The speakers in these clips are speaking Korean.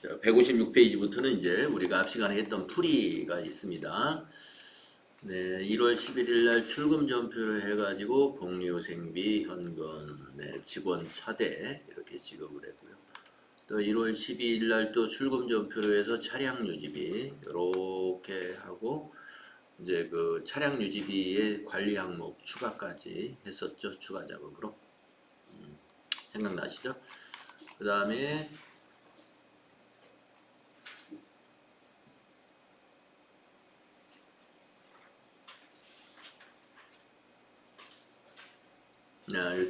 156페이지부터는 이제 우리가 앞 시간에 했던 풀이가 있습니다. 네, 1월 11일 날 출금 전표를 해가지고 복리후생비, 현금, 네, 직원 차대 이렇게 지급을 했고요. 또 1월 12일 날 또 출금 전표로 해서 차량 유지비 이렇게 하고 이제 그 차량 유지비의 관리 항목 추가까지 했었죠. 추가 작업으로. 생각나시죠? 그 다음에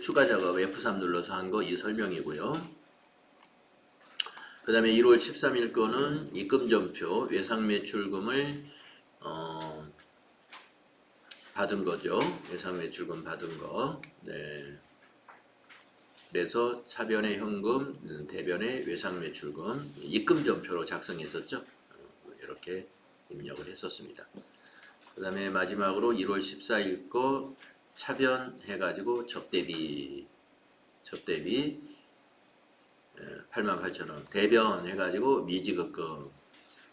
추가 작업 F3 눌러서 한 거 이 설명이고요. 그 다음에 1월 13일 거는 입금전표 외상매출금을 받은 거죠. 외상매출금 받은 거. 네. 그래서 차변의 현금, 대변의 외상매출금 입금전표로 작성했었죠. 이렇게 입력을 했었습니다. 그 다음에 마지막으로 1월 14일 거 차변 해가지고 접대비 88,000원, 대변 해가지고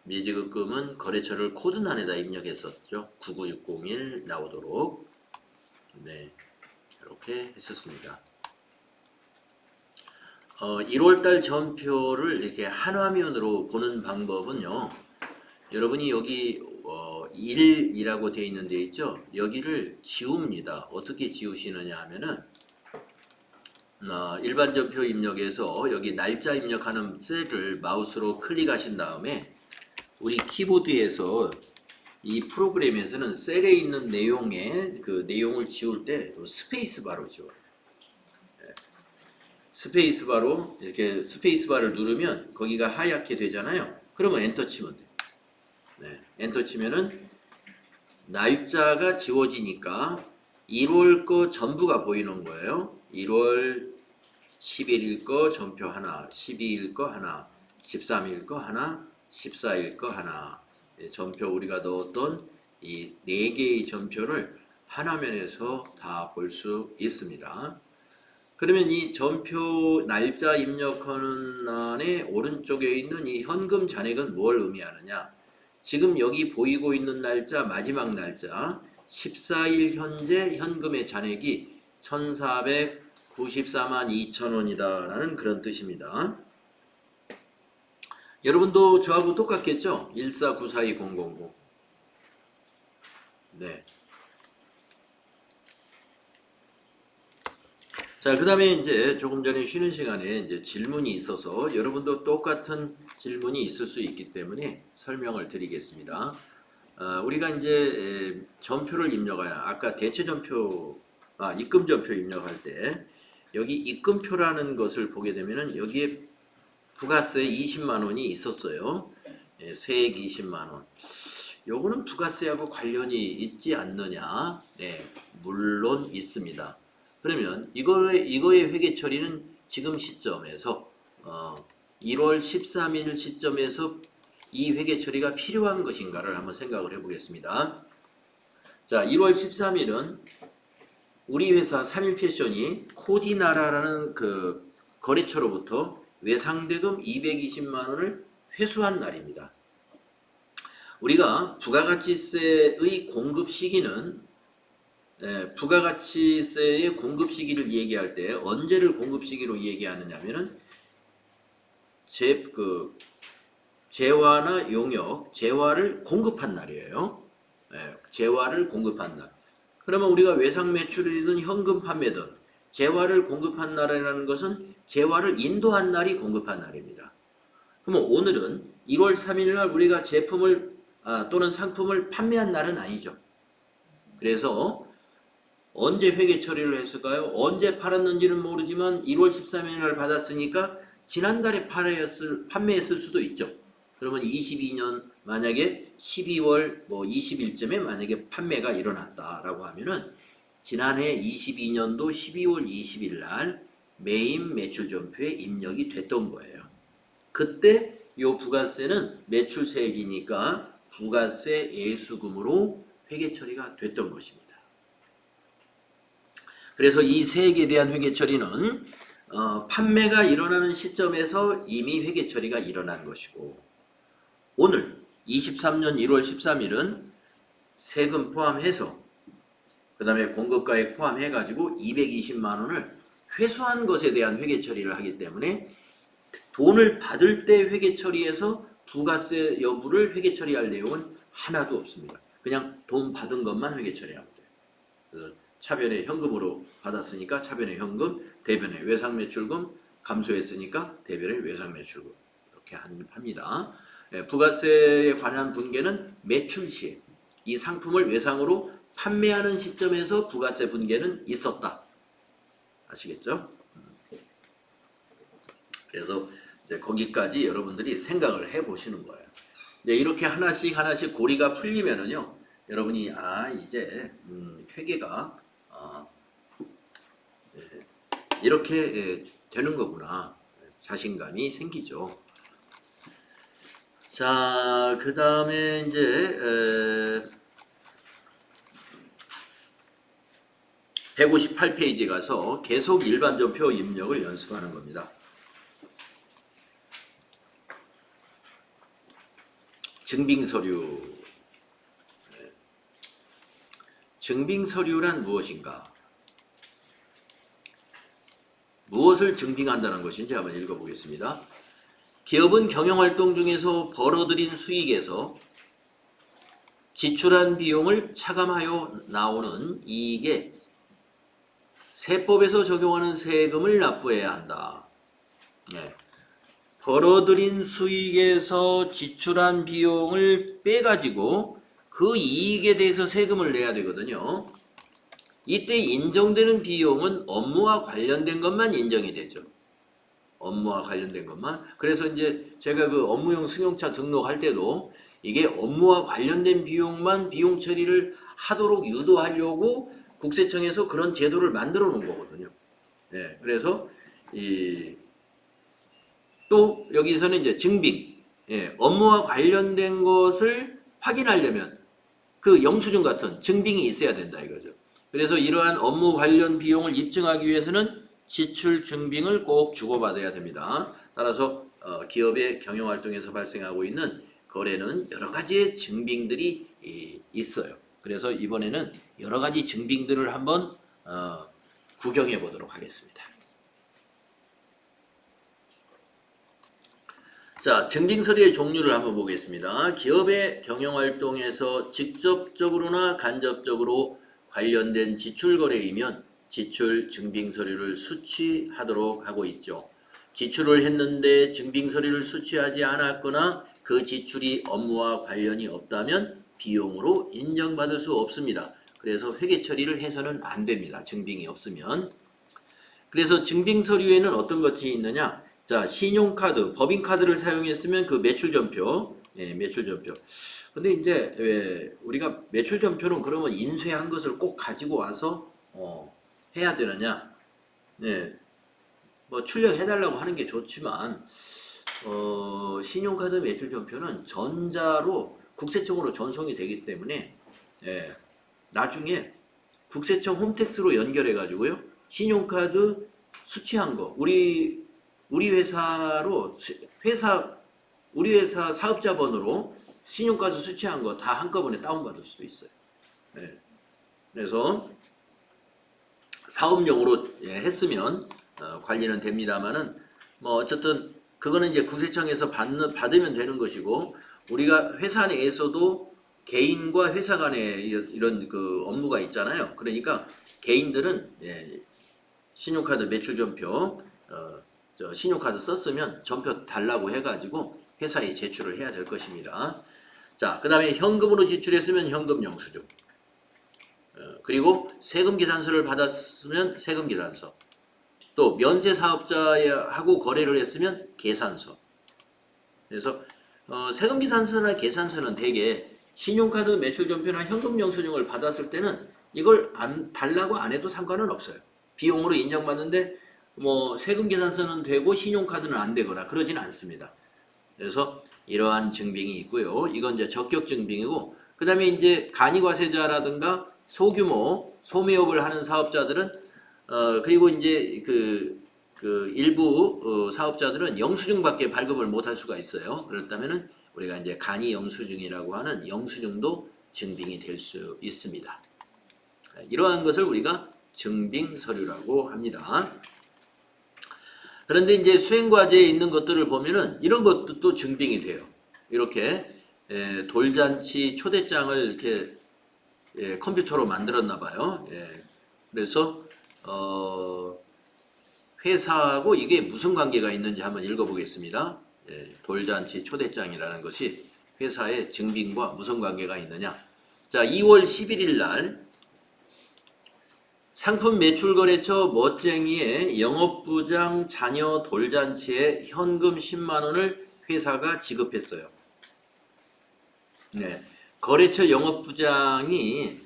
미지급금은 거래처를 코드란에다 입력했었죠. 99601 나오도록. 네, 이렇게 했었습니다. 1월달 전표를 이렇게 한 화면으로 보는 방법은요. 여러분이 여기 1이라고 되어 있는 데 있죠. 여기를 지웁니다. 어떻게 지우시느냐 하면은 일반 전표 입력에서 여기 날짜 입력하는 셀을 마우스로 클릭하신 다음에 우리 키보드에서 이 프로그램에서는 셀에 있는 내용의 그 내용을 지울 때 스페이스바로 지워요. 스페이스바로 이렇게 스페이스바를 누르면 거기가 하얗게 되잖아요. 그러면 엔터 치면 돼요. 네, 엔터 치면은 날짜가 지워지니까 1월 거 전부가 보이는 거예요. 1월 11일 거 전표 하나, 12일 거 하나, 13일 거 하나, 14일 거 하나. 전표 우리가 넣었던 이 4개의 전표를 한 화면에서 다 볼 수 있습니다. 그러면 이 전표 날짜 입력하는欄의 오른쪽에 있는 이 현금 잔액은 뭘 의미하느냐? 지금 여기 보이고 있는 날짜, 마지막 날짜 14일 현재 현금의 잔액이 1,494만 2천원이다 라는 그런 뜻입니다. 여러분도 저하고 똑같겠죠? 149420000. 네. 자, 그 다음에 이제 조금 전에 쉬는 시간에 이제 질문이 있어서 여러분도 똑같은 질문이 있을 수 있기 때문에 설명을 드리겠습니다. 우리가 이제 전표를 입력하여 아까 대체전표, 입금전표 입력할 때 여기 입금표라는 것을 보게 되면은 여기에 부가세 20만 원이 있었어요. 세액 20만 원. 요거는 부가세하고 관련이 있지 않느냐? 네, 물론 있습니다. 그러면 이거의 회계 처리는 지금 시점에서 1월 13일 시점에서 이 회계 처리가 필요한 것인가를 한번 생각을 해보겠습니다. 자, 1월 13일은 우리 회사 3일패션이 코디나라라는 그 거래처로부터 외상대금 220만 원을 회수한 날입니다. 우리가 부가가치세의 공급 시기는 부가가치세의 공급 시기를 얘기할 때 언제를 공급 시기로 얘기하느냐 하면은 재화나 용역, 재화를 공급한 날이에요. 재화를 공급한 날. 그러면 우리가 외상 매출이든 현금 판매든 재화를 공급한 날이라는 것은 재화를 인도한 날이 공급한 날입니다. 그러면 오늘은 1월 3일 날 우리가 제품을 또는 상품을 판매한 날은 아니죠. 그래서 언제 회계 처리를 했을까요? 언제 팔았는지는 모르지만 1월 13일 날 받았으니까 지난달에 판매했을 수도 있죠. 그러면 22년 만약에 12월 20일쯤에 만약에 판매가 일어났다라고 하면은 지난해 22년도 12월 20일 날 매입 매출전표에 입력이 됐던 거예요. 그때 요 부가세는 매출세액이니까 부가세 예수금으로 회계 처리가 됐던 것입니다. 그래서 이 세액에 대한 회계 처리는 판매가 일어나는 시점에서 이미 회계 처리가 일어난 것이고, 오늘 23년 1월 13일은 세금 포함해서 그 다음에 공급가액 포함해가지고 220만 원을 회수한 것에 대한 회계 처리를 하기 때문에 돈을 받을 때 회계 처리해서 부가세 여부를 회계 처리할 내용은 하나도 없습니다. 그냥 돈 받은 것만 회계 처리하면 돼요. 그래서 차변에 현금으로 받았으니까 차변에 현금, 대변에 외상매출금, 감소했으니까 대변에 외상매출금 이렇게 합니다. 부가세에 관한 분계는 매출 시에 이 상품을 외상으로 판매하는 시점에서 부가세 분계는 있었다. 아시겠죠? 그래서 이제 거기까지 여러분들이 생각을 해 보시는 거예요. 이제 이렇게 하나씩 하나씩 고리가 풀리면은요, 여러분이 이제 회계가 이렇게 되는 거구나, 자신감이 생기죠. 자, 그 다음에 이제 158페이지 가서 계속 일반전표 입력을 연습하는 겁니다. 증빙서류. 증빙서류란 무엇인가? 무엇을 증빙한다는 것인지 한번 읽어보겠습니다. 기업은 경영활동 중에서 벌어들인 수익에서 지출한 비용을 차감하여 나오는 이익에 세법에서 적용하는 세금을 납부해야 한다. 벌어들인 수익에서 지출한 비용을 빼가지고 그 이익에 대해서 세금을 내야 되거든요. 이때 인정되는 비용은 업무와 관련된 것만 인정이 되죠. 업무와 관련된 것만. 그래서 이제 제가 그 업무용 승용차 등록할 때도 이게 업무와 관련된 비용만 비용 처리를 하도록 유도하려고 국세청에서 그런 제도를 만들어 놓은 거거든요. 그래서 또 여기서는 이제 증빙, 업무와 관련된 것을 확인하려면 그 영수증 같은 증빙이 있어야 된다 이거죠. 그래서 이러한 업무 관련 비용을 입증하기 위해서는 지출 증빙을 꼭 주고받아야 됩니다. 따라서 기업의 경영활동에서 발생하고 있는 거래는 여러 가지의 증빙들이 있어요. 그래서 이번에는 여러 가지 증빙들을 한번 구경해 보도록 하겠습니다. 자, 증빙서류의 종류를 한번 보겠습니다. 기업의 경영활동에서 직접적으로나 간접적으로 관련된 지출 거래이면 지출 증빙서류를 수취하도록 하고 있죠. 지출을 했는데 증빙서류를 수취하지 않았거나 그 지출이 업무와 관련이 없다면 비용으로 인정받을 수 없습니다. 그래서 회계 처리를 해서는 안 됩니다. 증빙이 없으면. 그래서 증빙서류에는 어떤 것이 있느냐? 자, 신용카드, 법인카드를 사용했으면 그 매출전표, 매출전표. 근데 이제 우리가 매출전표는 그러면 인쇄한 것을 꼭 가지고 와서 해야 되느냐? 뭐 출력해달라고 하는 게 좋지만 신용카드 매출전표는 전자로 국세청으로 전송이 되기 때문에 나중에 국세청 홈택스로 연결해 가지고요, 신용카드 수취한 거 우리 회사로 우리 회사 사업자 번호로 신용카드 수취한 거 다 한꺼번에 다운받을 수도 있어요. 그래서 사업용으로 했으면 관리는 됩니다만은 뭐 어쨌든 그거는 이제 국세청에서 받으면 되는 것이고, 우리가 회사 내에서도 개인과 회사 간에 이런 그 업무가 있잖아요. 그러니까 개인들은 신용카드 매출전표 신용카드 썼으면 전표 달라고 해가지고 회사에 제출을 해야 될 것입니다. 자, 그 다음에 현금으로 지출했으면 현금 영수증, 그리고 세금 계산서를 받았으면 세금 계산서, 또 면세 사업자하고 거래를 했으면 계산서. 그래서 세금 계산서나 계산서는 대개 신용카드 매출전표나 현금 영수증을 받았을 때는 이걸 달라고 안 해도 상관은 없어요. 비용으로 인정받는데 뭐 세금 계산서는 되고 신용카드는 안 되거나 그러진 않습니다. 그래서 이러한 증빙이 있고요. 이건 이제 적격 증빙이고, 그 다음에 이제 간이과세자라든가 소규모 소매업을 하는 사업자들은 그리고 이제 그 그 일부 사업자들은 영수증밖에 발급을 못할 수가 있어요. 그렇다면은 우리가 이제 간이 영수증이라고 하는 영수증도 증빙이 될 수 있습니다. 이러한 것을 우리가 증빙 서류라고 합니다. 그런데 이제 수행과제에 있는 것들을 보면은 이런 것도 또 증빙이 돼요. 이렇게 돌잔치 초대장을 이렇게 컴퓨터로 만들었나 봐요. 그래서 회사하고 이게 무슨 관계가 있는지 한번 읽어보겠습니다. 돌잔치 초대장이라는 것이 회사의 증빙과 무슨 관계가 있느냐. 자, 2월 11일 날 상품 매출거래처 멋쟁이의 영업부장 자녀 돌잔치에 현금 10만 원을 회사가 지급했어요. 네, 거래처 영업부장이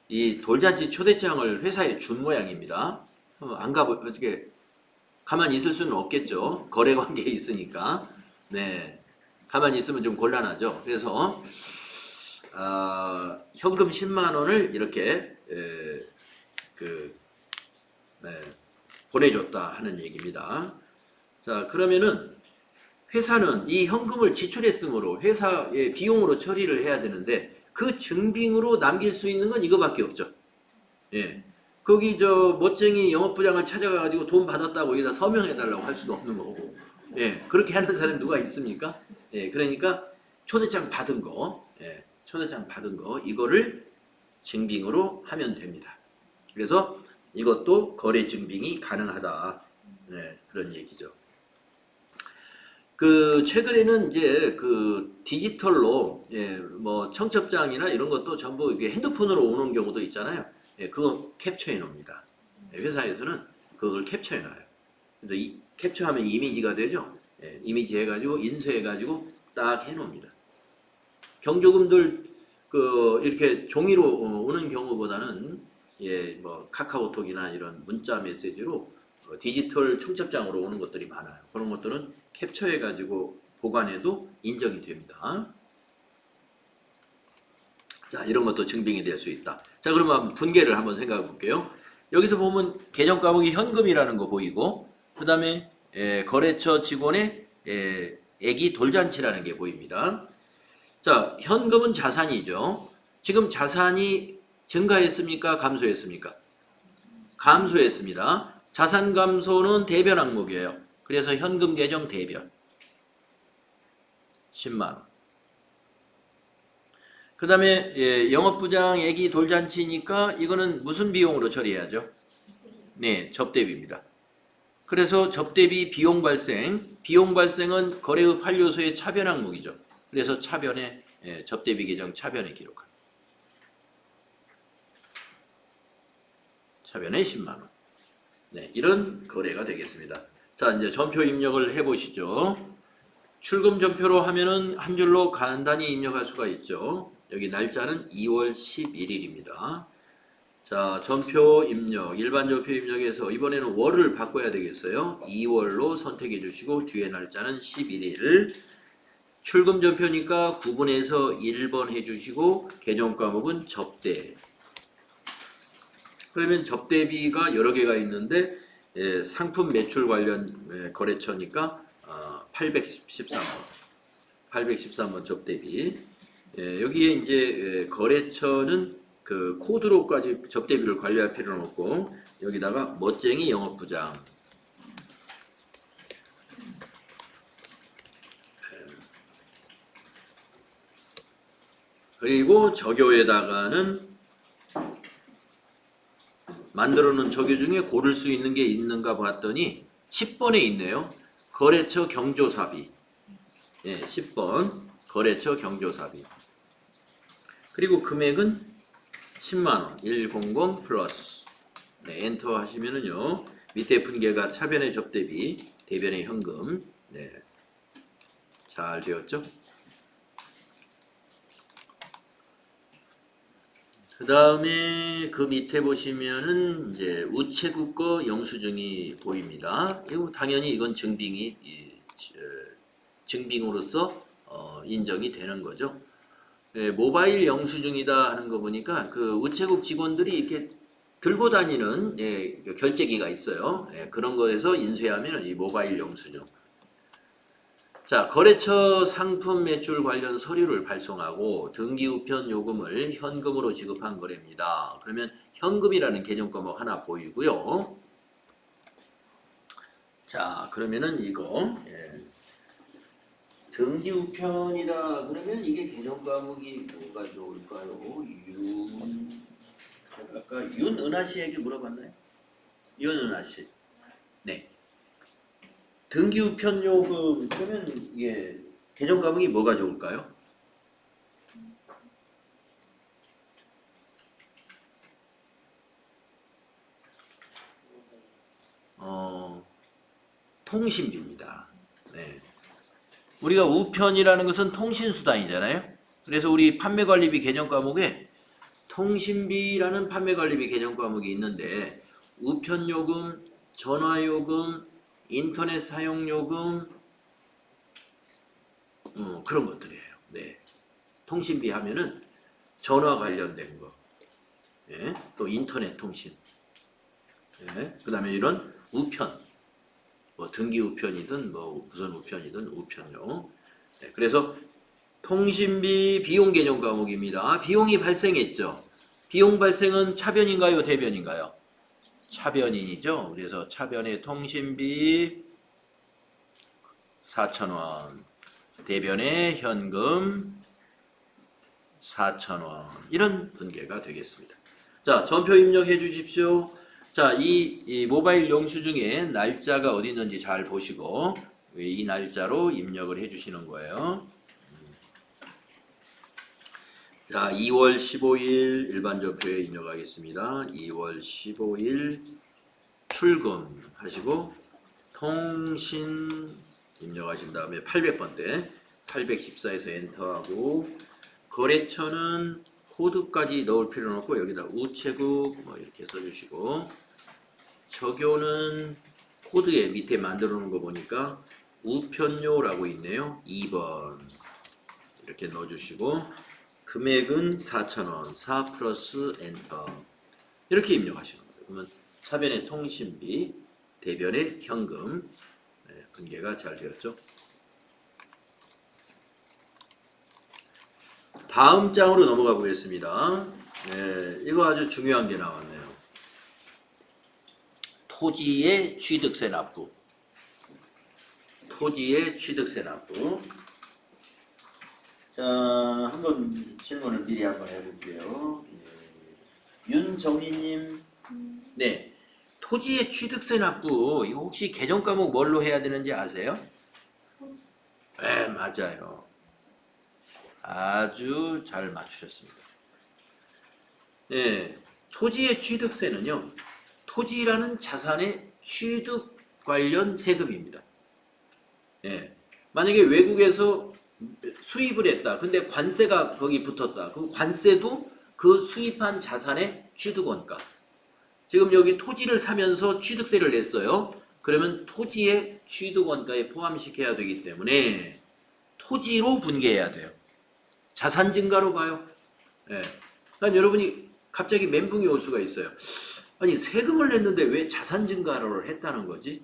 이 돌잔치 초대장을 회사에 준 모양입니다. 안 가보 어떻게 가만히 있을 수는 없겠죠. 거래 관계에 있으니까. 네, 가만히 있으면 좀 곤란하죠. 그래서 현금 10만 원을 이렇게 보내줬다 하는 얘기입니다. 자, 그러면은 회사는 이 현금을 지출했으므로 회사의 비용으로 처리를 해야 되는데 그 증빙으로 남길 수 있는 건 이거밖에 없죠. 예. 거기 저 멋쟁이 영업부장을 찾아가가지고 돈 받았다고 여기다 서명해달라고 할 수도 없는 거고. 예. 그렇게 하는 사람이 누가 있습니까? 예. 그러니까 초대장 받은 거, 초대장 받은 거 이거를 증빙으로 하면 됩니다. 그래서 이것도 거래 증빙이 가능하다. 네, 그런 얘기죠. 그 최근에는 이제 그 디지털로 뭐 청첩장이나 이런 것도 전부 이게 핸드폰으로 오는 경우도 있잖아요. 그거 캡처해 놓습니다. 회사에서는 그걸 capture 해놔요. 그래서 이 캡처하면 이미지가 되죠. 이미지 해가지고 인쇄해가지고 딱 해놓습니다. 경조금들 그 이렇게 종이로 오는 경우보다는 뭐 카카오톡이나 이런 문자 메시지로 디지털 청첩장으로 오는 것들이 많아요. 그런 것들은 캡처해가지고 보관해도 인정이 됩니다. 자, 이런 것도 증빙이 될 수 있다. 자, 그러면 분계를 한번 생각해 볼게요. 여기서 보면 계정 과목이 현금이라는 거 보이고, 그 다음에 거래처 직원의 애기 돌잔치라는 게 보입니다. 자, 현금은 자산이죠. 지금 자산이 증가했습니까? 감소했습니까? 감소했습니다. 자산 감소는 대변 항목이에요. 그래서 현금 계정 대변 10만 원. 그 다음에 영업부장 애기 돌잔치니까 이거는 무슨 비용으로 처리해야죠? 네, 접대비입니다. 그래서 접대비 비용 발생은 거래업 한료소의 차변 항목이죠. 그래서 차변에 접대비 계정 차변에 기록합니다. 차변에 10만 원. 네, 이런 거래가 되겠습니다. 자, 이제 전표 입력을 해보시죠. 출금 전표로 하면은 한 줄로 간단히 입력할 수가 있죠. 여기 날짜는 2월 11일입니다. 자, 전표 입력, 일반 전표 입력에서 이번에는 월을 바꿔야 되겠어요. 2월로 선택해 주시고 뒤에 날짜는 11일. 출금 전표니까 9번에서 1번 해주시고 계정 과목은 접대. 그러면 접대비가 여러 개가 있는데 상품 매출 관련 거래처니까 813번. 813번 접대비. 여기에 이제 거래처는 그 코드로까지 접대비를 관리할 필요는 없고 여기다가 멋쟁이 영업부장. 그리고 저교에다가는 만들어 놓은 저교 중에 고를 수 있는 게 있는가 봤더니 10번에 있네요. 거래처 경조사비. 10번 거래처 경조사비. 그리고 금액은 10만원 100 플러스. 네, 엔터 하시면은요. 밑에 분계가 차변의 접대비, 대변의 현금. 네, 잘 되었죠? 그 다음에 그 밑에 보시면은 이제 우체국 거 영수증이 보입니다. 이거 당연히 이건 증빙으로서 인정이 되는 거죠. 모바일 영수증이다 하는 거 보니까 그 우체국 직원들이 이렇게 들고 다니는 결제기가 있어요. 그런 거에서 인쇄하면 이 모바일 영수증. 자, 거래처 상품 매출 관련 서류를 발송하고 등기 우편 요금을 현금으로 지급한 거래입니다. 그러면 현금이라는 개념 과목 하나 보이고요. 자, 그러면은 이거 등기 우편이다 그러면 이게 개념 과목이 뭐가 좋을까요? 아까 윤은하 씨에게 물어봤나요? 윤은하 씨. 네. 등기 우편 요금 그러면 개념 과목이 뭐가 좋을까요? 통신비입니다. 네. 우리가 우편이라는 것은 통신수단이잖아요. 그래서 우리 판매관리비 개념 과목에 통신비라는 판매관리비 개념 과목이 있는데 우편요금, 전화요금, 인터넷 사용요금 그런 것들이에요. 네. 통신비 하면은 전화 관련된 거, 또 인터넷 통신, 그 다음에 이런 우편, 뭐 등기 우편이든 뭐 무선 우편이든 우편요. 그래서 통신비 비용 개념 과목입니다. 비용이 발생했죠. 비용 발생은 차변인가요, 대변인가요? 차변인이죠. 그래서 차변의 통신비 4,000원, 대변의 현금 4,000원 이런 분계가 되겠습니다. 자, 전표 입력해 주십시오. 자, 이 모바일 영수증에 날짜가 어디 있는지 잘 보시고 이 날짜로 입력을 해 주시는 거예요. 자, 2월 15일 일반 전표에 입력하겠습니다. 2월 15일 출금하시고 통신 입력하신 다음에 800번대 814에서 엔터하고 거래처는 코드까지 넣을 필요는 없고 여기다 우체국 뭐 이렇게 써주시고 적요는 코드에 밑에 만들어 놓은 거 보니까 우편료라고 있네요. 2번 이렇게 넣어주시고 금액은 4,000원 4 플러스 엔터 이렇게 입력하시는 거예요. 그러면 차변의 통신비, 대변의 현금 분계가 잘 되었죠. 다음 장으로 넘어가 보겠습니다. 이거 아주 중요한 게 나왔네요. 토지의 취득세 납부. 토지의 취득세 납부. 자, 한번 질문을 미리 한번 해볼게요. 윤정희님, 네, 토지의 취득세 납부 이거 혹시 개정 과목 뭘로 해야 되는지 아세요? 네, 맞아요. 아주 잘 맞추셨습니다. 네, 토지의 취득세는요, 토지라는 자산의 취득 관련 세금입니다. 네, 만약에 외국에서 수입을 했다. 근데 관세가 거기 붙었다. 그럼 관세도 그 수입한 자산의 취득원가. 지금 여기 토지를 사면서 취득세를 냈어요. 그러면 토지의 취득원가에 포함시켜야 되기 때문에 토지로 분개해야 돼요. 자산 증가로 봐요. 그러니까 여러분이 갑자기 멘붕이 올 수가 있어요. 아니 세금을 냈는데 왜 자산 증가를 했다는 거지?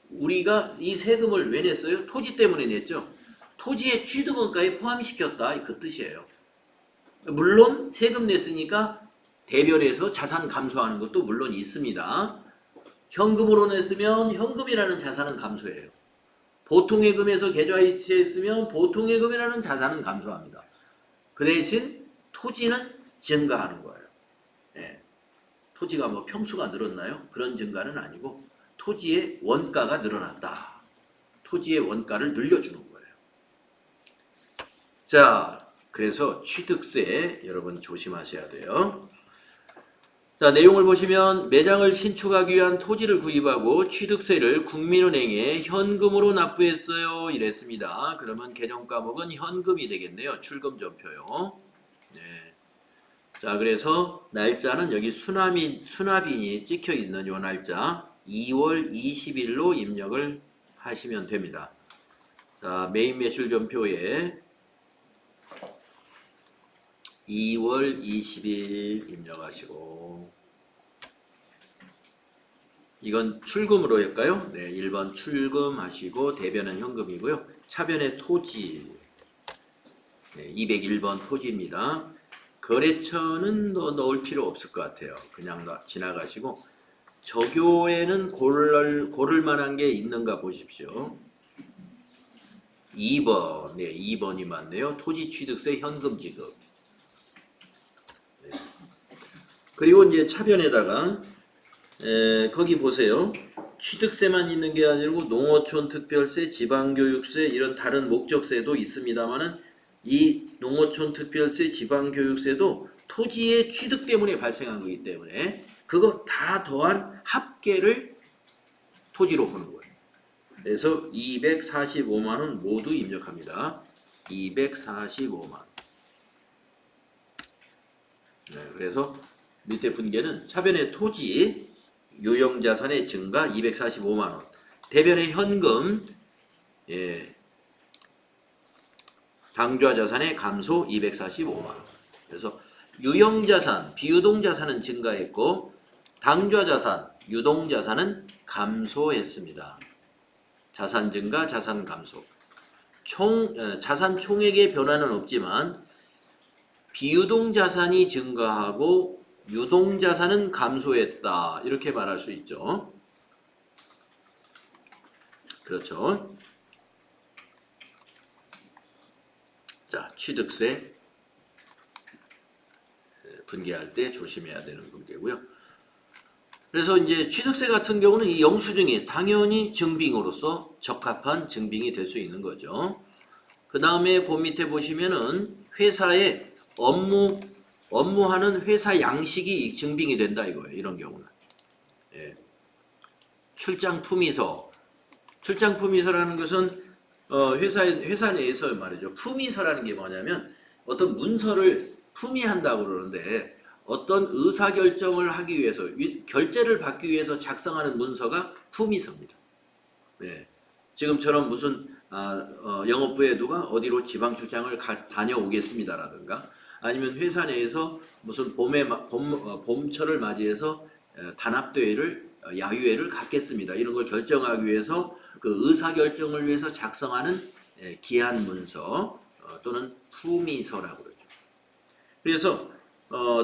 우리가 이 세금을 왜 냈어요? 토지 때문에 냈죠. 토지의 취득원가에 포함시켰다 그 뜻이에요. 물론 세금 냈으니까 대별해서 자산 감소하는 것도 물론 있습니다. 현금으로 냈으면 현금이라는 자산은 감소해요. 보통예금에서 계좌이체했으면 보통예금이라는 자산은 감소합니다. 그 대신 토지는 증가하는 거예요. 토지가 뭐 평수가 늘었나요? 그런 증가는 아니고 토지의 원가가 늘어났다. 토지의 원가를 늘려주는 거예요. 자, 그래서 취득세 여러분 조심하셔야 돼요. 자, 내용을 보시면 매장을 신축하기 위한 토지를 구입하고 취득세를 국민은행에 현금으로 납부했어요. 이랬습니다. 그러면 개정 과목은 현금이 되겠네요. 출금전표요. 네. 자, 그래서 날짜는 여기 수납인이 찍혀 있는 요 날짜 2월 20일로 입력을 하시면 됩니다. 자, 메인 매출 전표에 2월 20일 입력하시고 이건 출금으로 할까요? 네, 1번 출금하시고 대변은 현금이고요. 차변의 토지 201번 토지입니다. 거래처는 넣을 필요 없을 것 같아요. 그냥 지나가시고 저교에는 고를 만한 게 있는가 보십시오. 2번, 네, 2번이 맞네요. 토지 취득세 현금 지급. 네. 그리고 이제 차변에다가 거기 보세요. 취득세만 있는 게 아니고 농어촌 특별세, 지방교육세 이런 다른 목적세도 있습니다만은 이 농어촌 특별세, 지방교육세도 토지의 취득 때문에 발생한 거기 때문에 그거 다 더한 합계를 토지로 보는 거예요. 그래서 245만 원 모두 입력합니다. 245만 원. 네, 그래서 밑에 분계는 차변의 토지 유형자산의 증가 245만 원, 대변의 현금 당좌자산의 감소 245만 원. 그래서 유형자산, 비유동자산은 증가했고 당좌자산, 유동자산은 감소했습니다. 자산 증가, 자산 감소. 자산 총액의 변화는 없지만 비유동자산이 증가하고 유동자산은 감소했다. 이렇게 말할 수 있죠. 그렇죠. 자, 취득세 분계할 때 조심해야 되는 분계고요. 그래서 이제 취득세 같은 경우는 이 영수증이 당연히 증빙으로서 적합한 증빙이 될 수 있는 거죠. 그 다음에 그 밑에 보시면은 회사의 업무하는 회사 양식이 증빙이 된다 이거예요. 이런 경우는. 예. 출장 품위서. 출장 품위서라는 것은 회사 내에서 말이죠. 품위서라는 게 뭐냐면 어떤 문서를 품위한다고 그러는데 어떤 의사결정을 하기 위해서 결제를 받기 위해서 작성하는 문서가 품위서입니다. 네. 지금처럼 무슨 영업부에 누가 어디로 지방 출장을 다녀오겠습니다라든가 아니면 회사 내에서 무슨 봄철을 맞이해서 단합대회를 야유회를 갖겠습니다. 이런 걸 결정하기 위해서 그 의사결정을 위해서 작성하는 기한 문서 또는 품위서라고 그러죠. 그래서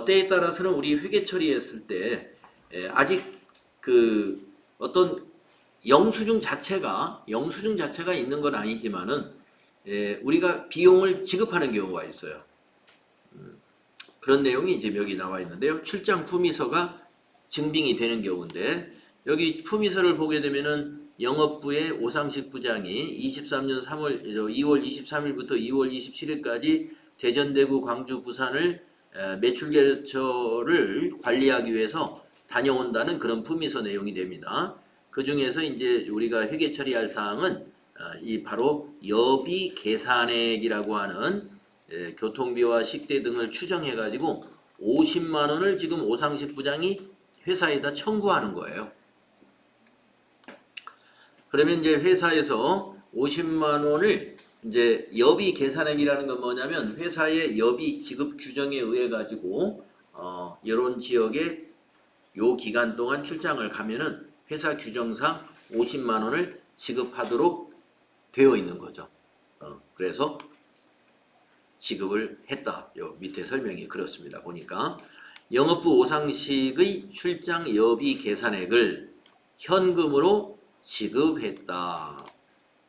때에 따라서는 우리 회계 처리했을 때 아직 그 어떤 영수증 자체가 있는 건 아니지만은 우리가 비용을 지급하는 경우가 있어요. 그런 내용이 이제 여기 나와 있는데요. 출장 품위서가 증빙이 되는 경우인데 여기 품위서를 보게 되면은 영업부의 오상식 부장이 23년 2월 23일부터 2월 27일까지 대전, 대구, 광주, 부산을 매출결처를 관리하기 위해서 다녀온다는 그런 품위서 내용이 됩니다. 그 중에서 이제 우리가 회계 처리할 사항은 이 바로 여비 계산액이라고 하는 교통비와 식대 등을 추정해 가지고 50만 원을 지금 오상식 부장이 회사에다 청구하는 거예요. 그러면 이제 회사에서 50만 원을 이제 여비 계산액이라는 건 뭐냐면 회사의 여비 지급 규정에 의해 가지고 이런 지역에 요 기간 동안 출장을 가면은 회사 규정상 50만 원을 지급하도록 되어 있는 거죠. 그래서 지급을 했다. 요 밑에 설명이 그렇습니다. 보니까 영업부 오상식의 출장 여비 계산액을 현금으로 지급했다.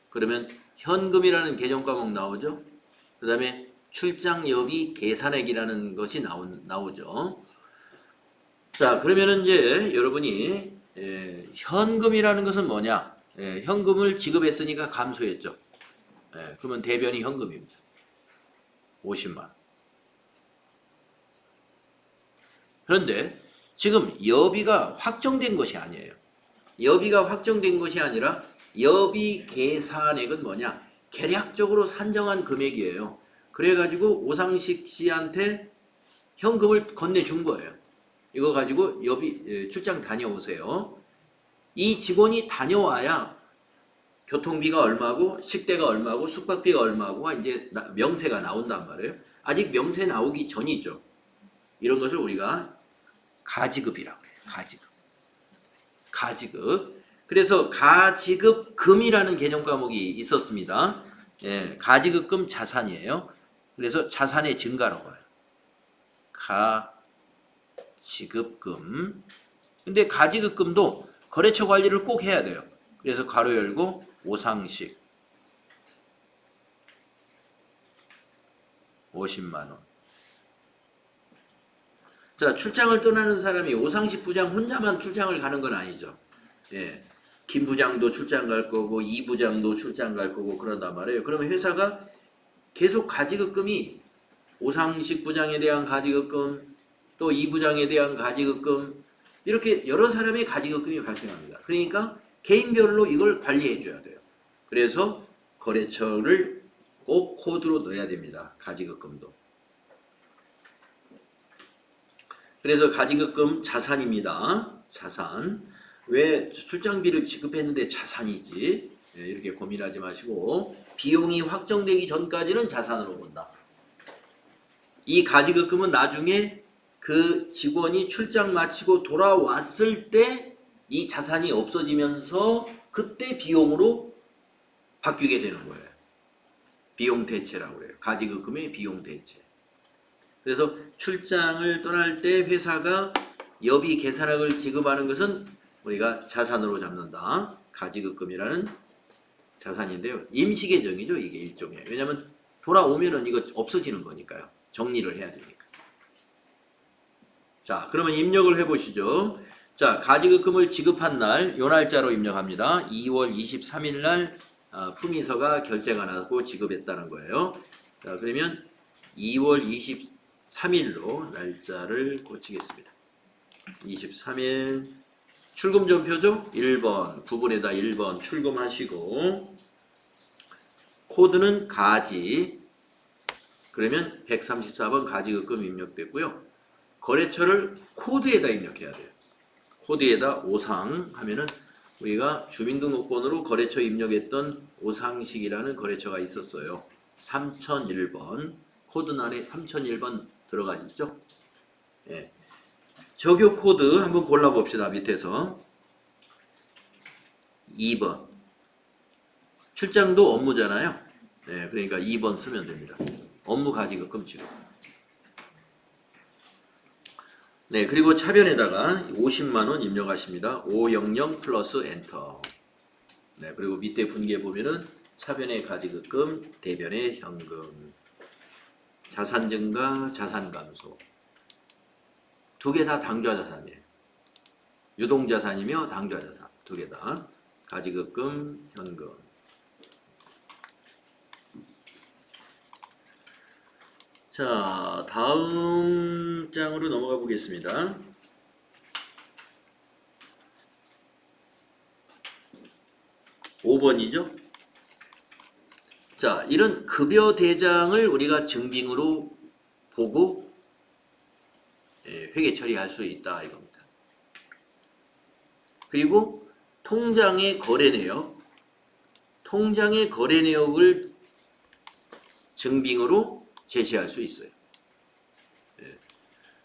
그러면 현금이라는 개정 과목 나오죠. 그 다음에 출장 여비 계산액이라는 것이 나오죠. 자, 그러면은 이제 여러분이 현금이라는 것은 뭐냐? 현금을 지급했으니까 감소했죠. 그러면 대변이 현금입니다. 50만. 그런데 지금 여비가 확정된 것이 아니에요. 여비가 확정된 것이 아니라 여비 계산액은 뭐냐? 계략적으로 산정한 금액이에요. 그래가지고 오상식 씨한테 현금을 건네준 거예요. 이거 가지고 출장 다녀오세요. 이 직원이 다녀와야 교통비가 얼마고 식대가 얼마고 숙박비가 얼마고 이제 명세가 나온단 말이에요. 아직 명세 나오기 전이죠. 이런 것을 우리가 가지급이라고 해요. 가지급. 가지급. 그래서 가지급금이라는 개념 과목이 있었습니다. 예, 가지급금 자산이에요. 그래서 자산의 증가라고 해요. 가지급금. 근데 가지급금도 거래처 관리를 꼭 해야 돼요. 그래서 가로 열고 오상식 50만 원. 자, 출장을 떠나는 사람이 오상식 부장 혼자만 출장을 가는 건 아니죠. 예. 김 부장도 출장 갈 거고 이 부장도 출장 갈 거고 그런단 말이에요. 그러면 회사가 계속 가지급금이 오상식 부장에 대한 가지급금 또 이 부장에 대한 가지급금 이렇게 여러 사람의 가지급금이 발생합니다. 그러니까 개인별로 이걸 관리해 줘야 돼요. 그래서 거래처를 꼭 코드로 넣어야 됩니다. 가지급금도. 그래서 가지급금 자산입니다. 자산. 왜 출장비를 지급했는데 자산이지? 이렇게 고민하지 마시고 비용이 확정되기 전까지는 자산으로 본다. 이 가지급금은 나중에 그 직원이 출장 마치고 돌아왔을 때 이 자산이 없어지면서 그때 비용으로 바뀌게 되는 거예요. 비용 대체라고 그래요. 가지급금의 비용 대체. 그래서 출장을 떠날 때 회사가 여비 계산액을 지급하는 것은 우리가 자산으로 잡는다. 가지급금이라는 자산인데요. 임시 계정이죠. 이게 일종의. 왜냐하면 돌아오면은 이거 없어지는 거니까요. 정리를 해야 되니까. 자, 그러면 입력을 해보시죠. 자, 가지급금을 지급한 날, 요 날짜로 입력합니다. 2월 23일 날 품위서가 결제가 나고 지급했다는 거예요. 자, 그러면 2월 23일로 날짜를 고치겠습니다. 23일 출금 전표죠? 1번 부분에다 1번 출금하시고 코드는 가지 그러면 134번 가지급금 입력됐고요. 거래처를 코드에다 입력해야 돼요. 코드에다 오상 하면은 우리가 주민등록번호로 거래처 입력했던 오상식이라는 거래처가 있었어요. 3001번 코드 안에 3001번 들어가 있죠? 예. 적용 코드 한번 골라봅시다. 밑에서 2번 출장도 업무잖아요. 네, 그러니까 2번 쓰면 됩니다. 업무 가지급금 지급. 네, 그리고 차변에다가 50만원 입력하십니다. 500 플러스 엔터. 네, 그리고 밑에 분기에 보면은 차변의 가지급금, 대변의 현금, 자산 증가, 자산 감소. 두 개 다 당좌자산이에요. 유동자산이며 당좌자산. 두 개 다. 가지급금, 현금. 자, 다음 장으로 넘어가 보겠습니다. (5번이죠) 자, 이런 급여 대장을 우리가 증빙으로 보고 회계 처리할 수 있다 이겁니다. 그리고 통장의 거래 내역, 통장의 거래 내역을 증빙으로 제시할 수 있어요.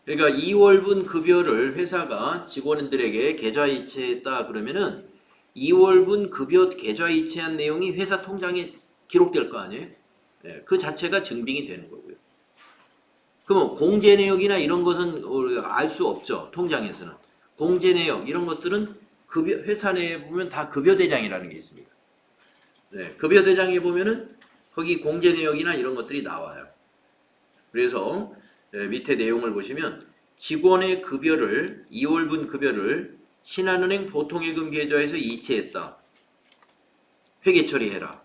그러니까 2월분 급여를 회사가 직원들에게 계좌이체했다 그러면은 2월분 급여 계좌이체한 내용이 회사 통장에 기록될 거 아니에요? 그 자체가 증빙이 되는 거고요. 그럼 공제 내역이나 이런 것은 알 수 없죠. 통장에서는. 공제 내역 이런 것들은 급여, 회사 내에 보면 다 급여 대장이라는 게 있습니다. 네, 급여 대장에 보면은 거기 공제 내역이나 이런 것들이 나와요. 그래서 밑에 내용을 보시면 직원의 급여를 2월분 급여를 신한은행 보통예금 계좌에서 이체했다. 회계 처리해라.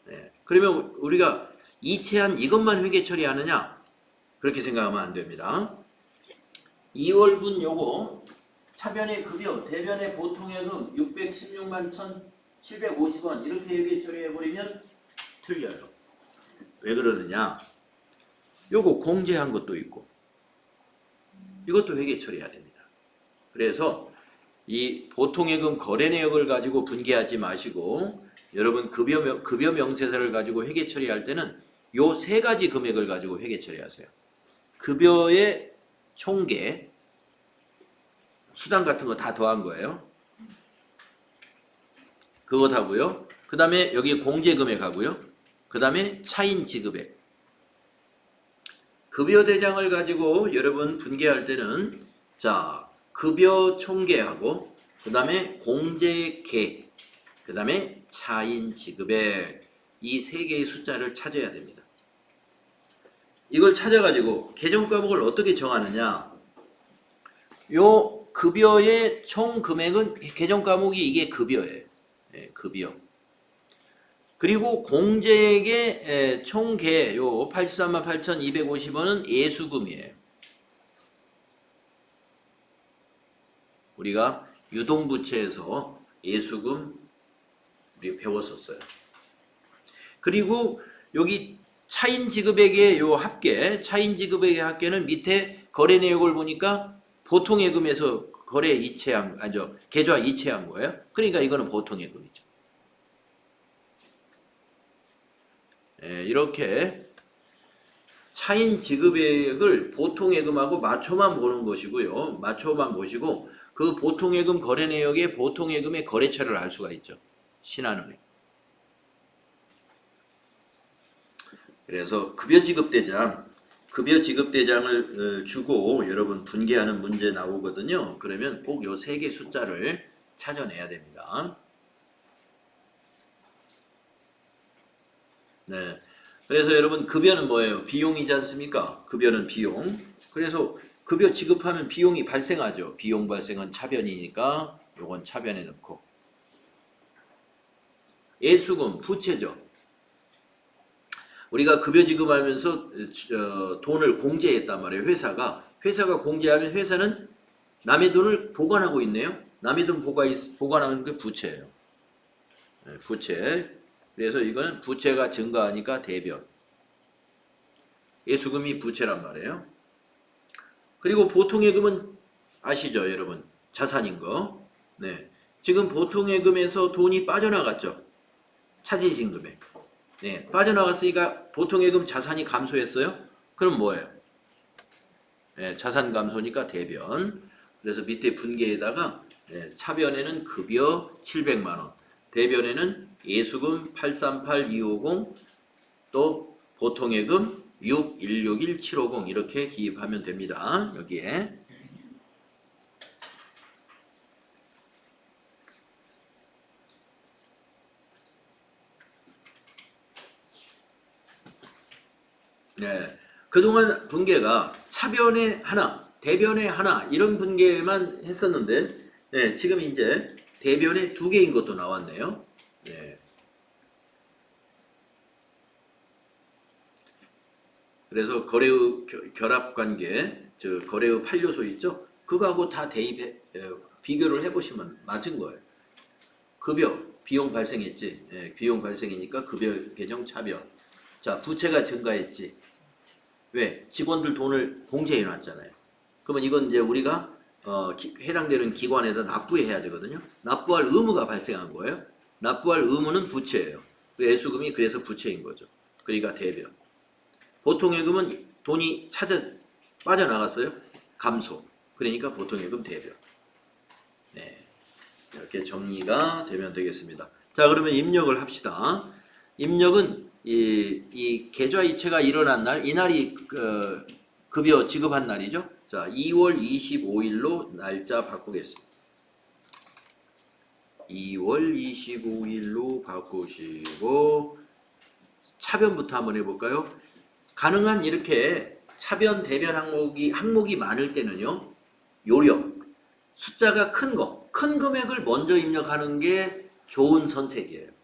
네, 그러면 우리가 이체한 이것만 회계 처리하느냐? 그렇게 생각하면 안 됩니다. 2월분 요거 차변의 급여, 대변의 보통예금 616만 1,750원 이렇게 회계 처리해버리면 틀려요. 왜 그러느냐? 요거 공제한 것도 있고 이것도 회계 처리해야 됩니다. 그래서 이 보통예금 거래 내역을 가지고 분개하지 마시고 여러분 급여 명세서를 가지고 회계 처리할 때는 요 세 가지 금액을 가지고 회계 처리하세요. 급여의 총계, 수당 같은 거 다 더한 거예요. 그것 하고요. 그 다음에 여기 공제금액 하고요. 그 다음에 차인 지급액. 급여 대장을 가지고 여러분 분계할 때는 자, 급여 총계하고 그 다음에 공제계, 그 다음에 차인 지급액, 이 세 개의 숫자를 찾아야 됩니다. 이걸 찾아가지고 계정 과목을 어떻게 정하느냐. 요 급여의 총 금액은 계정 과목이 이게 급여예요. 예, 급여. 그리고 공제액의 총계 요 83만 8,250원은 예수금이에요. 우리가 유동부채에서 예수금 우리 배웠었어요. 그리고 여기 차인 지급액의 요 합계, 차인 지급액의 합계는 밑에 거래 내역을 보니까 보통 예금에서 거래 이체한, 아니죠, 계좌 이체한 거예요. 그러니까 이거는 보통 예금이죠. 예, 이렇게 차인 지급액을 보통 예금하고 맞춰만 보는 것이고요. 맞춰만 보시고 그 보통 예금 거래 내역에 보통 예금의 거래처를 알 수가 있죠. 신한은행. 그래서 급여 지급대장을 주고 여러분 분계하는 문제 나오거든요. 그러면 꼭 요 세 개 숫자를 찾아내야 됩니다. 네. 그래서 여러분 급여는 뭐예요? 비용이지 않습니까? 급여는 비용. 그래서 급여 지급하면 비용이 발생하죠. 비용 발생은 차변이니까 요건 차변에 넣고. 예수금, 부채죠. 우리가 급여 지급하면서 돈을 공제했단 말이에요. 회사가 공제하면 회사는 남의 돈을 보관하고 있네요. 남의 돈 보관하는 게 부채예요. 네, 부채. 그래서 이거는 부채가 증가하니까 대변. 예수금이 부채란 말이에요. 그리고 보통예금은 아시죠, 여러분? 자산인 거. 네. 지금 보통예금에서 돈이 빠져나갔죠. 차지신 금액. 네. 빠져나갔으니까 보통예금 자산이 감소했어요. 그럼 뭐예요? 네, 자산 감소니까 대변. 그래서 밑에 분계에다가 네, 차변에는 급여 700만 원, 대변에는 예수금 838250, 또 보통예금 6161750 이렇게 기입하면 됩니다. 여기에. 네. 그동안 분계가 차변에 하나, 대변에 하나 이런 분계만 했었는데 네, 지금 이제 대변에 두 개인 것도 나왔네요. 네. 그래서 거래의 결합관계, 저 거래의 판료소 있죠? 그거하고 다 대입해 비교를 해보시면 맞은 거예요. 급여, 비용 발생했지. 예, 비용 발생이니까 급여 계정 차변. 자, 부채가 증가했지. 왜? 직원들 돈을 공제해 놨잖아요. 그러면 이건 이제 우리가 해당되는 기관에다 납부해야 되거든요. 납부할 의무가 발생한 거예요. 납부할 의무는 부채예요. 예수금이 그래서 부채인 거죠. 그러니까 대변. 보통예금은 돈이 빠져나갔어요. 감소. 그러니까 보통예금 대변. 네. 이렇게 정리가 되면 되겠습니다. 자, 그러면 입력을 합시다. 입력은 이 계좌 이체가 일어난 날, 이날이 급여 지급한 날이죠. 자, 2월 25일로 날짜 바꾸겠습니다. 2월 25일로 바꾸시고 차변부터 한번 해볼까요? 가능한 이렇게 차변, 대변 항목이 많을 때는요. 요령, 숫자가 큰 금액을 먼저 입력하는 게 좋은 선택이에요.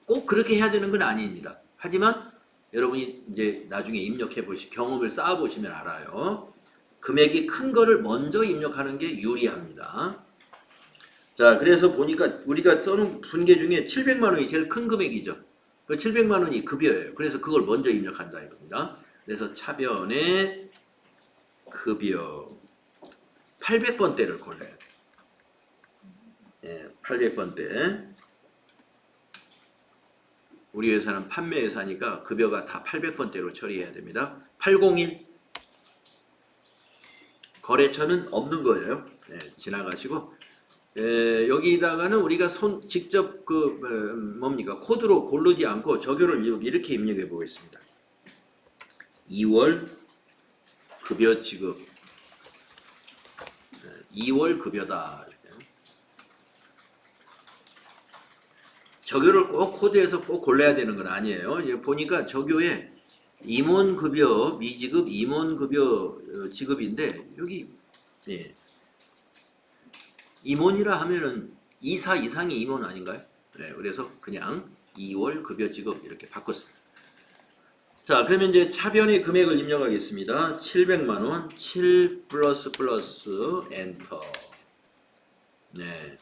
꼭 그렇게 해야 되는 건 아닙니다. 하지만 여러분이 이제 나중에 입력해 경험을 쌓아 보시면 알아요. 금액이 큰 거를 먼저 입력하는 게 유리합니다. 자, 그래서 보니까 우리가 써놓은 분계 중에 700만 원이 제일 큰 금액이죠. 그 700만 원이 급여예요. 그래서 그걸 먼저 입력한다 이겁니다. 그래서 차변에 급여 800번대를 골라요. 예, 800번대. 우리 회사는 판매 회사니까 급여가 다 800번대로 처리해야 됩니다. 801 거래처는 없는 거예요. 네, 지나가시고 여기다가는 우리가 직접 뭡니까 코드로 고르지 않고 적요를 이렇게 입력해 보겠습니다. 2월 급여 지급 2월 급여다. 적요를 꼭 코드에서 꼭 골라야 되는 건 아니에요. 보니까 적요에 임원급여 미지급 임원급여 지급인데 여기 예. 임원이라 하면은 2사 이상이 임원 아닌가요? 네, 그래서 그냥 2월 급여 지급 이렇게 바꿨습니다. 자, 그러면 이제 차변의 금액을 입력하겠습니다. 700만원 7 플러스 엔터. 네.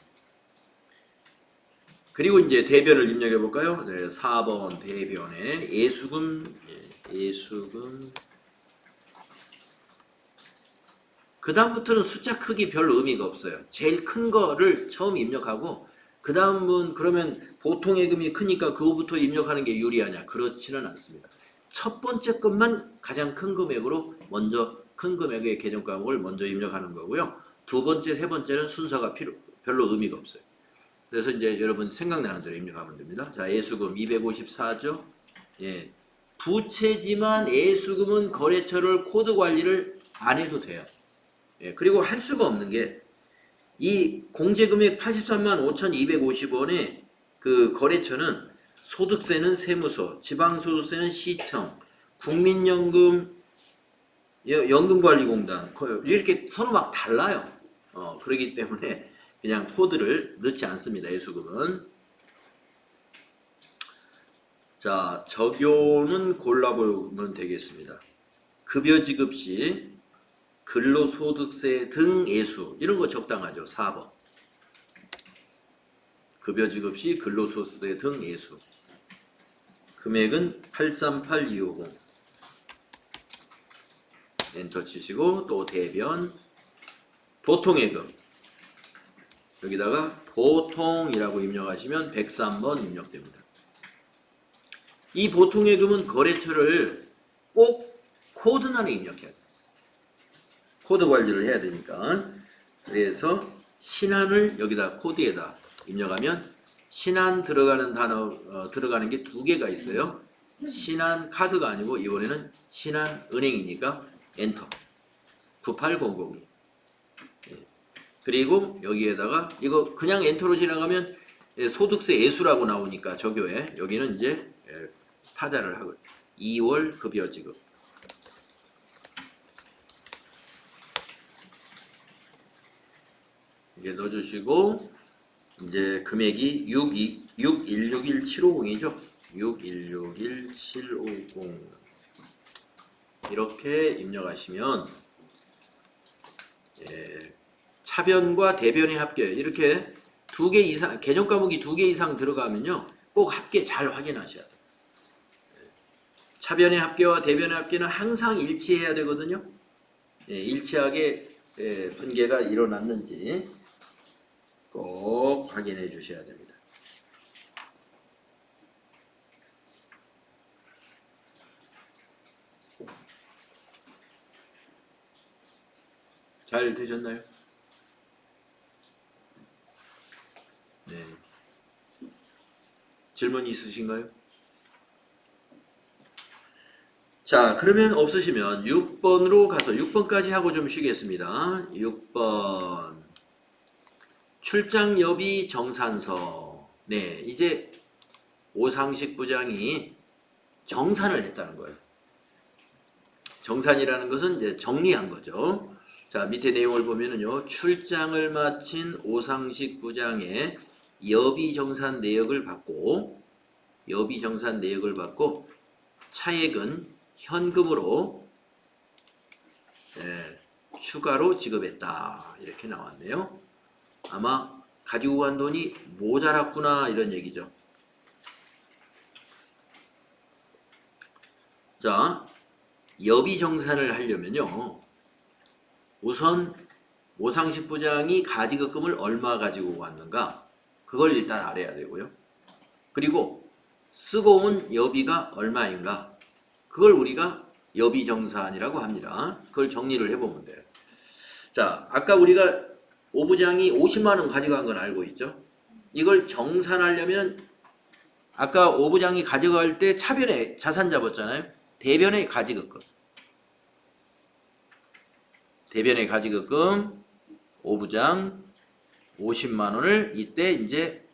그리고 이제 대변을 입력해 볼까요? 네, 4번 대변에 예수금 그 다음부터는 숫자 크기 별 의미가 없어요. 제일 큰 거를 처음 입력하고 그 다음은 그러면 보통 예금이 크니까 그거부터 입력하는 게 유리하냐? 그렇지는 않습니다. 첫 번째 것만 가장 큰 금액으로 먼저 큰 금액의 계정 과목을 먼저 입력하는 거고요. 두 번째, 세 번째는 순서가 별로 의미가 없어요. 그래서 이제 여러분 생각나는 대로 입력하면 됩니다. 자, 예수금 254죠. 예. 부채지만 예수금은 거래처를 코드 관리를 안 해도 돼요. 예, 그리고 할 수가 없는 게 이 공제금액 83만 5,250원의 그 거래처는 소득세는 세무서, 지방소득세는 시청, 국민연금, 연금관리공단 이렇게 서로 막 달라요. 그렇기 때문에 그냥 코드를 넣지 않습니다. 예수금은. 자, 적요는 골라보면 되겠습니다. 급여 지급 시 근로소득세 등 예수 이런 거 적당하죠. 4번. 급여 지급 시 근로소득세 등 예수. 금액은 838250. 엔터 치시고 또 대변 보통예금 여기다가 보통이라고 입력하시면 103번 입력됩니다. 이 보통예금은 거래처를 꼭 코드란에 입력해야 돼요. 코드 관리를 해야 되니까. 그래서 신한을 여기다 코드에다 입력하면 신한 들어가는 단어 들어가는 게 두 개가 있어요. 신한 카드가 아니고 이번에는 신한 은행이니까 엔터 98002. 그리고 여기에다가 이거 그냥 엔터로 지나가면 소득세 예수라고 나오니까 적요에 여기는 이제 타자를 하고 2월 급여 지급 이게 넣어주시고 이제 금액이 6161750이죠. 6161750 이렇게 입력하시면 차변과 대변의 합계 이렇게 2개 이상 개정 과목이 2개 이상 들어가면요 꼭 합계 잘 확인하셔야 돼요. 차변의 합계와 대변의 합계는 항상 일치해야 되거든요. 일치하게 분계가 일어났는지 꼭 확인해 주셔야 됩니다. 잘 되셨나요? 네. 질문 있으신가요? 자, 그러면 없으시면 6번으로 가서 6번까지 하고 좀 쉬겠습니다. 6번 출장 여비 정산서. 네, 이제 오상식 부장이 정산을 했다는 거예요. 정산이라는 것은 이제 정리한 거죠. 자, 밑에 내용을 보면은요. 출장을 마친 오상식 부장의 여비 정산 내역을 받고 차액은 현금으로 추가로 지급했다. 이렇게 나왔네요. 아마 가지고 간 돈이 모자랐구나 이런 얘기죠. 자, 여비 정산을 하려면요. 우선 오상식 부장이 가지급금을 얼마 가지고 왔는가 그걸 일단 알아야 되고요. 그리고 쓰고 온 여비가 얼마인가? 그걸 우리가 여비정산이라고 합니다. 그걸 정리를 해보면 돼요. 자, 아까 우리가 오부장이 50만 원 가져간 건 알고 있죠? 이걸 정산하려면 아까 오부장이 가져갈 때 차변에 자산 잡았잖아요. 대변에 가지급금. 대변에 가지급금 오부장 50만 원을 이때 이제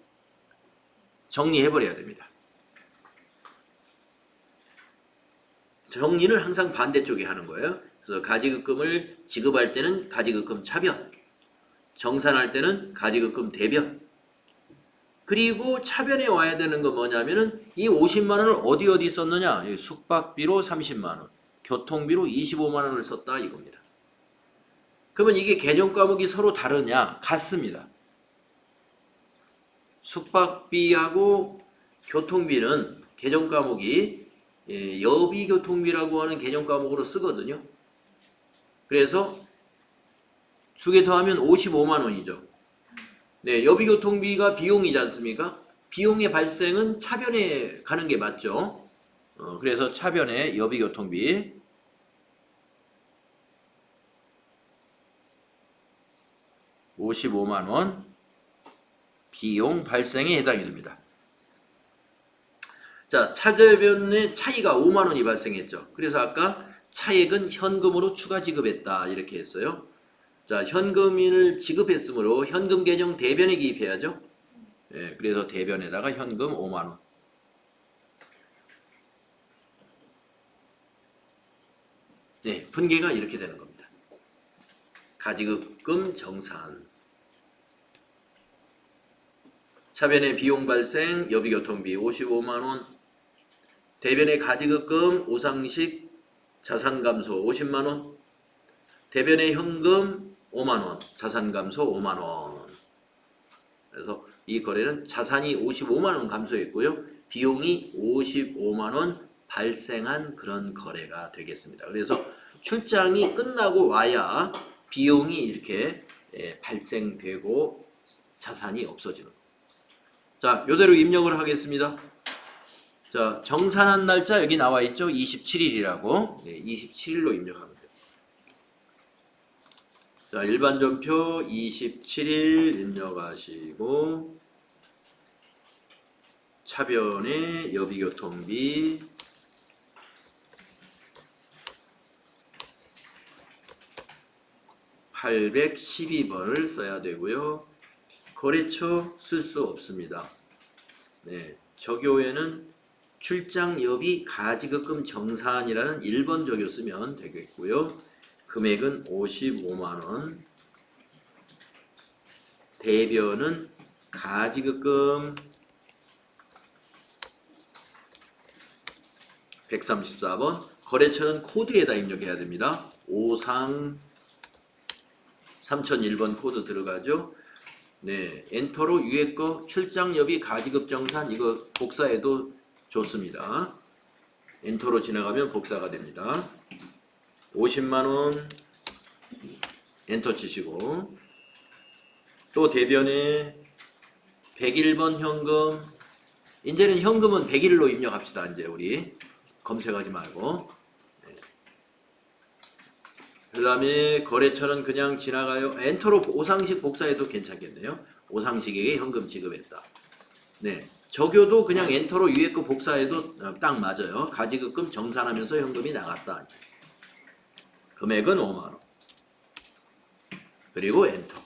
정리해 버려야 됩니다. 정리를 항상 반대쪽에 하는 거예요. 그래서 가지급금을 지급할 때는 가지급금 차변, 정산할 때는 가지급금 대변. 그리고 차변에 와야 되는 건 뭐냐면은 이 50만 원을 어디 썼느냐? 숙박비로 30만 원, 교통비로 25만 원을 썼다 이겁니다. 그러면 이게 개정 과목이 서로 다르냐? 같습니다. 숙박비하고 교통비는 개정 과목이 여비교통비라고 하는 개정 과목으로 쓰거든요. 그래서 두 개 더하면 55만 원이죠. 네, 여비교통비가 비용이지 않습니까? 비용의 발생은 차변에 가는 게 맞죠. 그래서 차변에 여비교통비 55만 원 비용 발생에 해당이 됩니다. 자, 차대변의 차이가 5만 원이 발생했죠. 그래서 아까 차액은 현금으로 추가 지급했다 이렇게 했어요. 자, 현금을 지급했으므로 현금 계정 대변에 기입해야죠. 예, 그래서 대변에다가 현금 5만 원. 네, 분계가 이렇게 되는 겁니다. 가지급금 정산. 차변의 비용 발생 여비교통비 55만 원. 대변의 가지급금 오상식 자산감소 50만 원. 대변의 현금 5만 원, 자산감소 5만 원. 그래서 이 거래는 자산이 55만 원 감소했고요. 비용이 55만 원 발생한 그런 거래가 되겠습니다. 그래서 출장이 끝나고 와야 비용이 이렇게 발생되고 자산이 없어지는 거예요. 자, 요대로 입력을 하겠습니다. 자, 정산한 날짜 여기 나와 있죠? 27일이라고. 네, 27일로 입력합니다. 자, 일반 전표 27일 입력하시고 차변에 여비교통비 812번을 써야 되고요. 거래처 쓸 수 없습니다. 네, 적요에는 출장 여비 가지급금 정산이라는 1번 적요 쓰면 되겠고요. 금액은 55만 원. 대변은 가지급금 134번. 거래처는 코드에다 입력해야 됩니다. 오상 3001번 코드 들어가죠. 네, 엔터로 위에 거 출장 여비 가지급 정산 이거 복사해도 좋습니다. 엔터로 지나가면 복사가 됩니다. 50만 원 엔터 치시고 또 대변에 101번 현금 이제는 현금은 101로 입력합시다. 이제 우리 검색하지 말고 그 다음에 거래처는 그냥 지나가요. 엔터로 오상식 복사해도 괜찮겠네요. 오상식에게 현금 지급했다. 네, 적요도 그냥 엔터로 위에 거 복사해도 딱 맞아요. 가지급금 정산하면서 현금이 나갔다. 금액은 5만원. 그리고 엔터.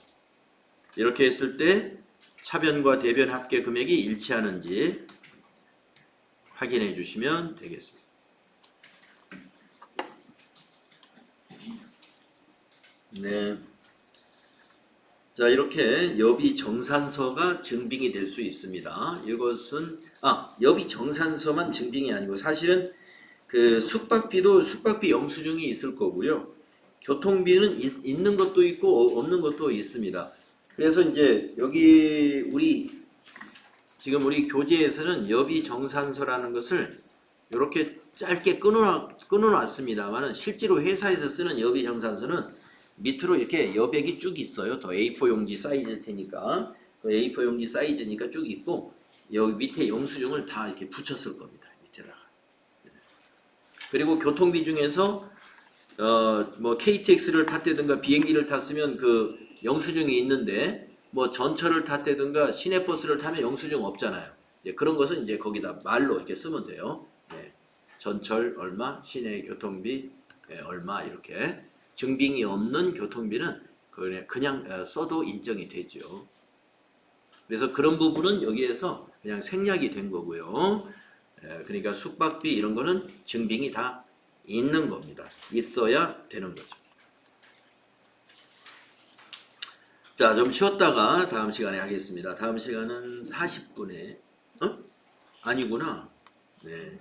이렇게 했을 때 차변과 대변 합계 금액이 일치하는지 확인해 주시면 되겠습니다. 네. 자, 이렇게 여비 정산서가 증빙이 될 수 있습니다. 이것은 여비 정산서만 증빙이 아니고 사실은 그 숙박비도 숙박비 영수증이 있을 거고요. 교통비는 있는 것도 있고 없는 것도 있습니다. 그래서 이제 여기 지금 우리 교재에서는 여비 정산서라는 것을 이렇게 짧게 끊어놨습니다만은 실제로 회사에서 쓰는 여비 정산서는 밑으로 이렇게 여백이 쭉 있어요. 더 A4 용지 사이즈일 테니까 그 A4 용지 사이즈니까 쭉 있고 여기 밑에 영수증을 다 이렇게 붙였을 겁니다. 밑에다가. 그리고 교통비 중에서 뭐 KTX를 탔다든가 비행기를 탔으면 그 영수증이 있는데 뭐 전철을 탔다든가 시내버스를 타면 영수증 없잖아요. 그런 것은 이제 거기다 말로 이렇게 쓰면 돼요. 전철 얼마, 시내 교통비 얼마 이렇게 증빙이 없는 교통비는 그냥 써도 인정이 되죠. 그래서 그런 부분은 여기에서 그냥 생략이 된 거고요. 그러니까 숙박비 이런 거는 증빙이 다 있는 겁니다. 있어야 되는 거죠. 자, 좀 쉬었다가 다음 시간에 하겠습니다. 다음 시간은 40분에 아니구나. 네.